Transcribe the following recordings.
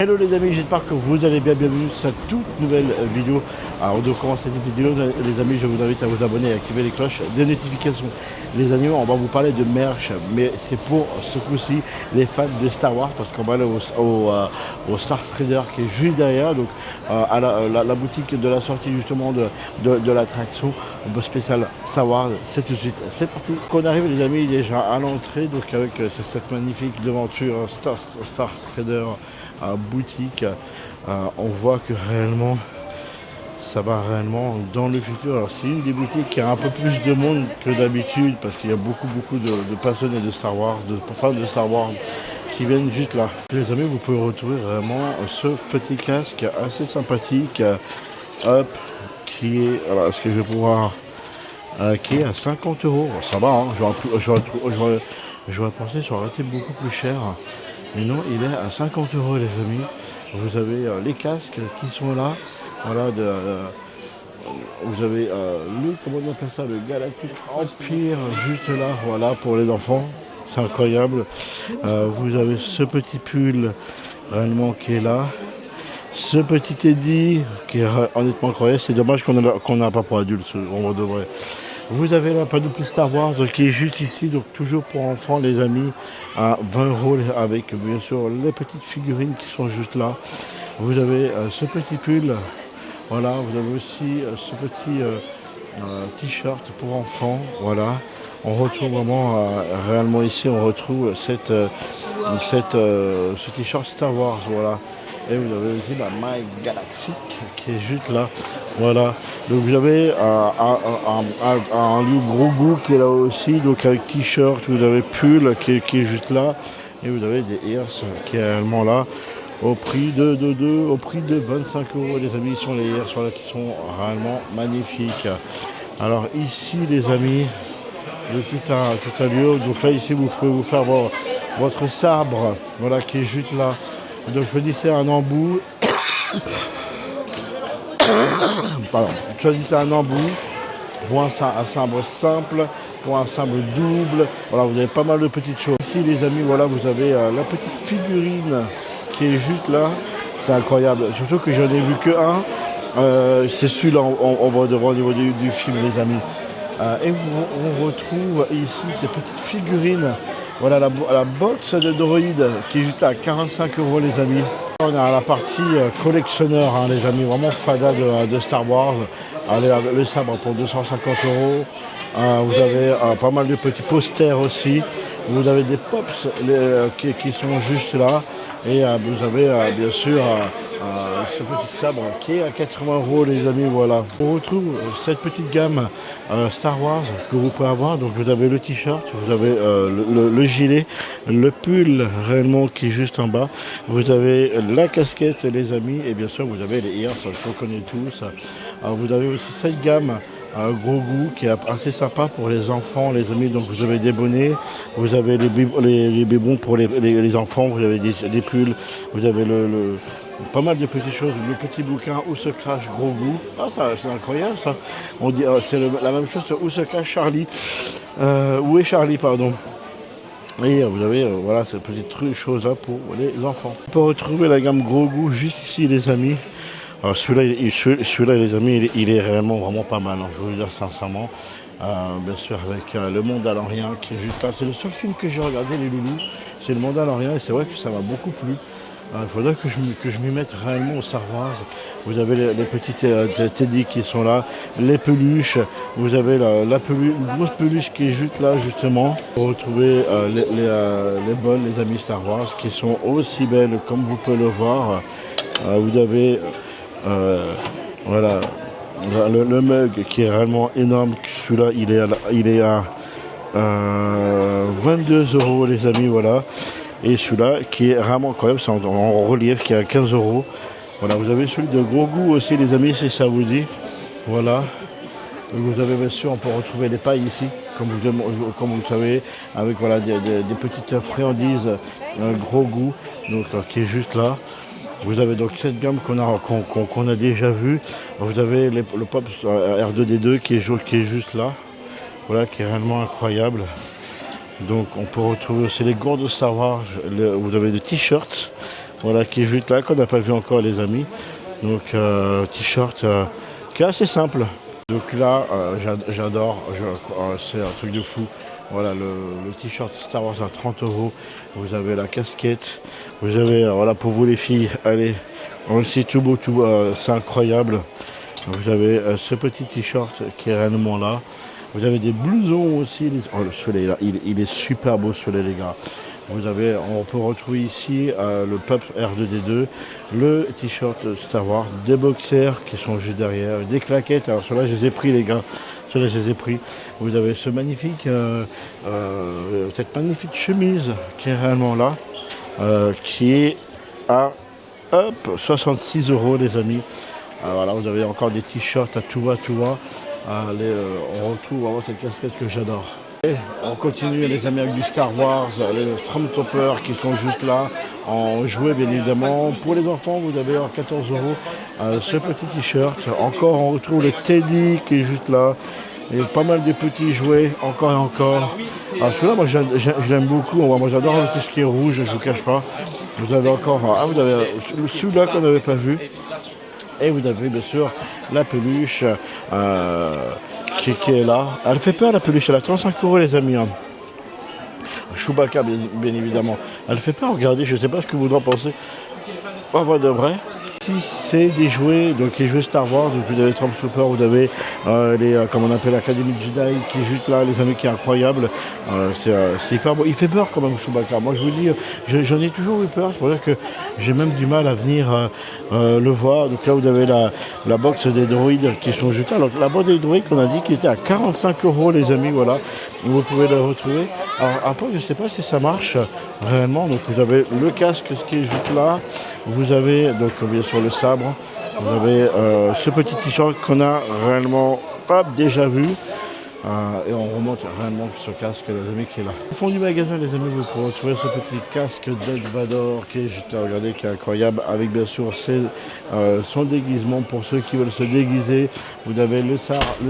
Hello les amis, j'espère que vous allez bien, bienvenue sur cette toute nouvelle vidéo. Alors on commence cette vidéo les amis, je vous invite à vous abonner et à activer les cloches des notifications. Les amis, on va vous parler de merch, mais c'est pour ce coup-ci les fans de Star Wars, parce qu'on va aller au Star Trader qui est juste derrière, donc à la boutique de la sortie justement de l'attraction spéciale Star Wars. C'est tout de suite, c'est parti. Quand on arrive les amis, déjà à l'entrée, donc avec cette magnifique devanture Star Trader boutique, on voit que réellement ça va réellement dans le futur. Alors c'est une des boutiques qui a un peu plus de monde que d'habitude parce qu'il y a beaucoup de passionnés de Star Wars, de fans de Star Wars qui viennent juste là. Les amis, vous pouvez retrouver vraiment ce petit casque assez sympathique, hop, qui est, alors est-ce que je vais pouvoir, qui est à 50 €. Ça va, hein, j'aurais pensé que ça aurait été beaucoup plus cher. Mais non, il est à 50 € les amis. Vous avez les casques qui sont là. Voilà, vous avez comment on appelle ça, le Galactic Empire juste là, voilà, pour les enfants. C'est incroyable. Vous avez ce petit pull réellement qui est là. Ce petit Teddy qui est honnêtement incroyable. C'est dommage qu'on n'a pas pour adultes, on devrait. Vous avez la panoplie Star Wars qui est juste ici, donc toujours pour enfants les amis, à 20 € avec bien sûr les petites figurines qui sont juste là. Vous avez ce petit pull, voilà, vous avez aussi ce petit t-shirt pour enfants, voilà. On retrouve vraiment, réellement ici, on retrouve ce t-shirt Star Wars, voilà. Et vous avez aussi la My Galaxy qui est juste là. Voilà. Donc vous avez un lieu gros goût qui est là aussi. Donc avec t-shirt, vous avez pull qui est juste là. Et vous avez des ears qui est réellement là. Au prix de 25 € les amis. Sont les ears voilà, qui sont réellement magnifiques. Alors ici les amis, de tout un lieu. Donc là ici vous pouvez vous faire votre sabre. Voilà qui est juste là. Donc choisissez un embout. Pardon. Choisissez un embout pour un sabre simple, pour un sabre double. Voilà, vous avez pas mal de petites choses. Ici les amis, voilà, vous avez la petite figurine qui est juste là. C'est incroyable. Surtout que j'en ai vu que un. C'est celui-là, on va devant au niveau du film les amis. Et on retrouve ici ces petites figurines. Voilà la box de droïdes qui est juste à 45 € les amis. On a la partie collectionneur hein, les amis, vraiment fada de Star Wars. Le sabre pour 250 €. Vous avez pas mal de petits posters aussi. Vous avez des pops qui sont juste là. Et vous avez bien sûr ce petit sabre qui est à 80 € les amis, voilà. On retrouve cette petite gamme Star Wars que vous pouvez avoir. Donc vous avez le t-shirt, vous avez le gilet, le pull réellement qui est juste en bas. Vous avez la casquette les amis et bien sûr vous avez les ears, ça je connais tous. Alors, vous avez aussi cette gamme un gros goût qui est assez sympa pour les enfants, les amis. Donc vous avez des bonnets, vous avez les bébons pour les enfants, vous avez des pulls, vous avez pas mal de petites choses, le petit bouquin Où se crache gros goût. Ah ça c'est incroyable ça. On dit c'est la même chose Où se cache Charlie. Où est Charlie pardon. Et vous avez voilà cette petite chose là pour les enfants. On peut retrouver la gamme gros goût juste ici les amis. Alors celui-là les amis, il est vraiment pas mal, hein, je vais vous dire sincèrement. Bien sûr avec Le Mandalorian qui est juste là. C'est le seul film que j'ai regardé les loulous, c'est Le Mandalorian et c'est vrai que ça m'a beaucoup plu. Il faudrait que je m'y mette réellement au Star Wars. Vous avez les petites Teddy qui sont là, les peluches, vous avez une grosse peluche qui est juste là justement. Vous retrouvez les bols les amis Star Wars qui sont aussi belles comme vous pouvez le voir. Vous avez voilà le mug qui est réellement énorme. Celui-là il est à 22 € les amis, voilà. Et celui-là qui est vraiment incroyable, c'est en relief qui est à 15 €. Voilà, vous avez celui de gros goût aussi les amis si ça vous dit. Voilà. Vous avez bien sûr, on peut retrouver les pailles ici, comme vous le savez, avec voilà, des petites friandises, gros goût, donc qui est juste là. Vous avez donc cette gamme qu'on a déjà vue. Vous avez le Pop R2D2 qui est juste là. Voilà, qui est réellement incroyable. Donc on peut retrouver aussi les gourdes de Star Wars. Vous avez des t-shirts. voilà, qui est juste là, qu'on n'a pas vu encore les amis. Donc t-shirt qui est assez simple. Donc là, j'adore, c'est un truc de fou. Voilà, le t-shirt Star Wars à 30 euros. Vous avez la casquette. Vous avez, voilà, pour vous les filles, allez, on le sait tout beau, tout, c'est incroyable. Vous avez ce petit t-shirt qui est réellement là. Vous avez des blousons aussi. Oh, le soleil là, il est super beau ce soleil les gars. Vous avez, on peut retrouver ici le Pup R2D2, le t-shirt Star Wars, des boxers qui sont juste derrière, des claquettes. Alors ceux-là je les ai pris les gars, ceux-là je les ai pris. Vous avez ce magnifique, cette magnifique chemise qui est réellement là, qui est à 66 euros les amis. Alors là vous avez encore des t-shirts à tout va, tout va. On retrouve vraiment cette casquette que j'adore. Et on continue les amis avec du Star Wars, les Stormtroopers qui sont juste là, en jouet bien évidemment. Pour les enfants, vous avez à 14 euros ce petit t-shirt. Encore, on retrouve le Teddy qui est juste là. Et pas mal de petits jouets, encore et encore. Alors celui-là, moi je l'aime beaucoup. Moi j'adore tout ce qui est rouge, je ne vous cache pas. Vous avez encore, vous avez celui-là qu'on n'avait pas vu. Et vous avez bien sûr la peluche qui est là. Elle fait peur la peluche, elle a 35 euros les amis. Hein. Chewbacca bien évidemment. Elle fait peur, regardez, je ne sais pas ce que vous en pensez. En vrai de vrai. Ici c'est des jouets, donc les jouets Star Wars, donc vous avez Stormtrooper, vous avez comme on appelle l'Académie Jedi qui est juste là, les amis, qui est incroyable. C'est hyper beau. Il fait peur quand même Chewbacca. Moi je vous dis, j'en ai toujours eu peur, c'est pour ça que j'ai même du mal à venir le voir. Donc là vous avez la box des droïdes qui sont juste là. Alors la box des droïdes qu'on a dit qui était à 45 euros les amis, voilà. Vous pouvez la retrouver. Alors après je ne sais pas si ça marche réellement. Donc vous avez le casque qui est juste là. Vous avez donc bien sûr le sabre. Vous avez ce petit t-shirt qu'on a réellement pas déjà vu. Et on remonte réellement ce casque les amis qui est là. Au fond du magasin les amis vous pouvez retrouver ce petit casque Darth Vader qui est juste là, regardez, qui est incroyable avec bien sûr son déguisement pour ceux qui veulent se déguiser. Vous avez le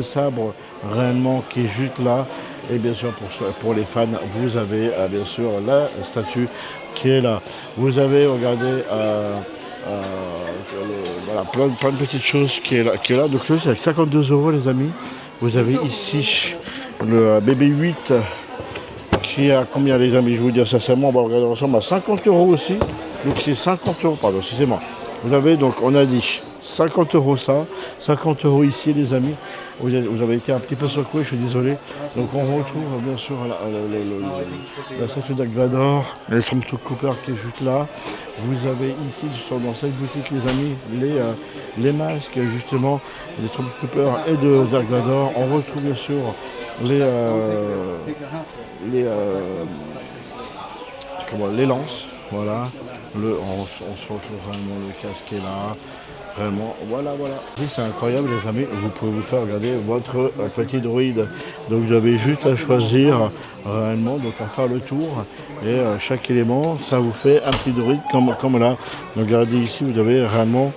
sabre réellement qui est juste là. Et bien sûr pour les fans vous avez bien sûr la statue qui est là. Vous avez, regardez, voilà, plein de petites choses qui est là. Donc là, c'est avec 52 euros les amis. Vous avez ici le BB-8 qui est à combien les amis? Je vous dis sincèrement, on va regarder ensemble à 50 euros aussi. Donc c'est 50 euros, pardon, excusez-moi. Vous avez donc, on a dit 50 euros ça, 50 euros ici les amis. Vous avez été un petit peu secoué, je suis désolé. Donc on retrouve bien sûr la statue Darth Vader, les Stormtroopers qui est juste là. Vous avez ici, dans cette boutique les amis, les masques justement des Stormtroopers et de Darth Vader. On retrouve bien sûr les lances. Voilà. On se retrouve vraiment, le casque est là. Vraiment, voilà. C'est incroyable les amis, vous pouvez vous faire regarder votre petit droïde. Donc vous avez juste à choisir réellement, donc à faire le tour. Et chaque élément, ça vous fait un petit droïde comme là. Donc regardez ici, vous avez réellement,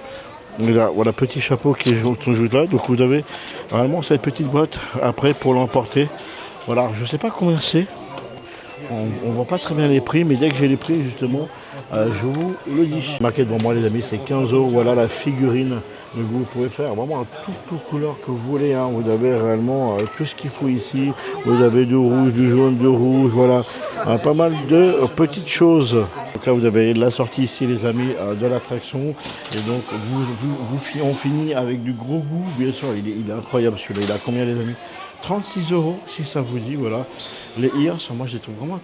voilà, petit chapeau qui est juste là. Donc vous avez réellement cette petite boîte après pour l'emporter. Voilà, je ne sais pas combien c'est. On ne voit pas très bien les prix, mais dès que j'ai les prix justement, je vous le dis. Marqué devant moi les amis, c'est 15 euros. Voilà la figurine. Donc vous pouvez faire vraiment un tout couleur que vous voulez. Hein. Vous avez réellement tout ce qu'il faut ici. Vous avez du rouge, du jaune, du rouge. Voilà, pas mal de petites choses. Donc là vous avez la sortie ici les amis de l'attraction. Et donc on finit avec du gros goût. Bien sûr, il est incroyable celui-là. Il a combien les amis? 36 euros si ça vous dit, voilà. Les ears, moi je les trouve vraiment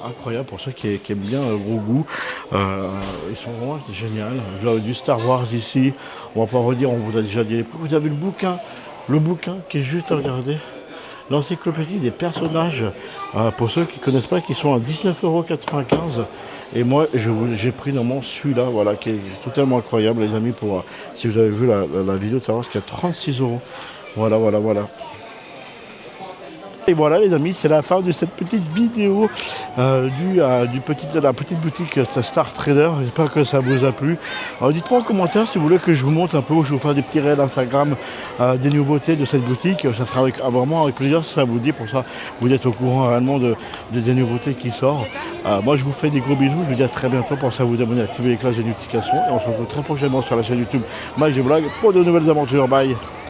incroyables pour ceux qui aiment bien le gros goût. Ils sont vraiment géniaux. Vous avez du Star Wars ici, on va pas redire, on vous a déjà dit les prix. Vous avez le bouquin qui est juste à regarder. L'encyclopédie des personnages, pour ceux qui ne connaissent pas, qui sont à 19,95 €. Et moi j'ai pris normalement celui-là, voilà, qui est totalement incroyable les amis, pour si vous avez vu la vidéo de savoir ce qu'il y a 36 euros. Voilà. Et voilà les amis, c'est la fin de cette petite vidéo de la petite boutique Star Trader. J'espère que ça vous a plu. Dites-moi en commentaire si vous voulez que je vous montre un peu, je vous fais des petits réels Instagram des nouveautés de cette boutique. Ça sera vraiment avec plaisir si ça vous dit. Pour ça, vous êtes au courant réellement des nouveautés qui sortent. Moi je vous fais des gros bisous, je vous dis à très bientôt. Pensez à vous abonner, activer les cloches de notification et on se retrouve très prochainement sur la chaîne YouTube Mike Vlog pour de nouvelles aventures. Bye.